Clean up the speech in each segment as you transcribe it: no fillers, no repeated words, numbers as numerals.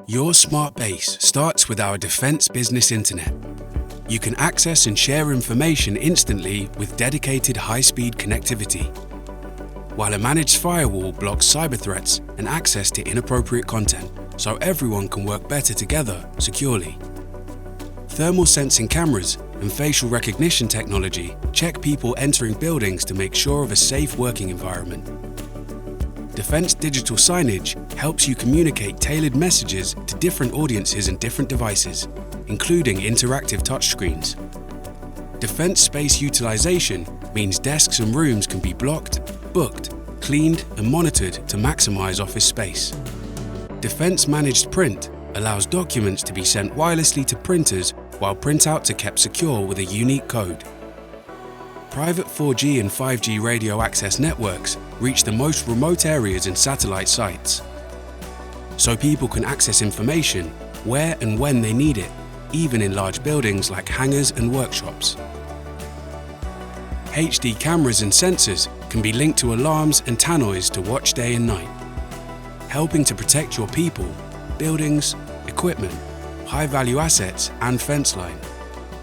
Your smart base starts with our Defence Business Internet. You can access and share information instantly with dedicated high-speed connectivity, while a managed firewall blocks cyber threats and access to inappropriate content, so everyone can work better together securely. Thermal sensing cameras and facial recognition technology check people entering buildings to make sure of a safe working environment. Defence digital signage helps you communicate tailored messages to different audiences and different devices, including interactive touchscreens. Defence space utilisation means desks and rooms can be blocked, booked, cleaned and monitored to maximise office space. Defence managed print allows documents to be sent wirelessly to printers while printouts are kept secure with a unique code. Private 4G and 5G radio access networks reach the most remote areas and satellite sites, so people can access information where and when they need it, even in large buildings like hangars and workshops. HD cameras and sensors can be linked to alarms and tannoys to watch day and night, helping to protect your people, buildings, equipment, high-value assets and fence line.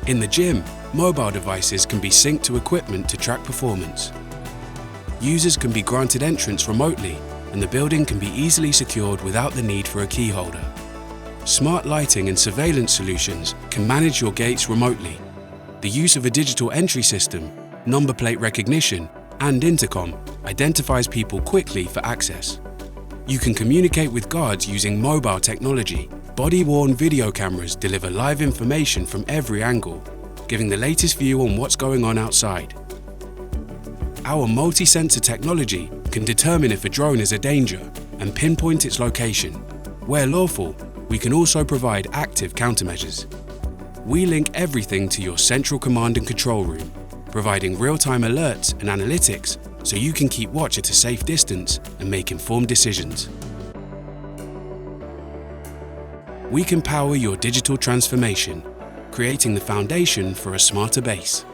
In the gym, mobile devices can be synced to equipment to track performance. Users can be granted entrance remotely, and the building can be easily secured without the need for a key holder. Smart lighting and surveillance solutions can manage your gates remotely. The use of a digital entry system, number plate recognition, and intercom identifies people quickly for access. You can communicate with guards using mobile technology. Body-worn video cameras deliver live information from every angle, giving the latest view on what's going on outside. Our multi-sensor technology can determine if a drone is a danger and pinpoint its location. Where lawful, we can also provide active countermeasures. We link everything to your central command and control room, providing real-time alerts and analytics so you can keep watch at a safe distance and make informed decisions. We can power your digital transformation, creating the foundation for a smarter base.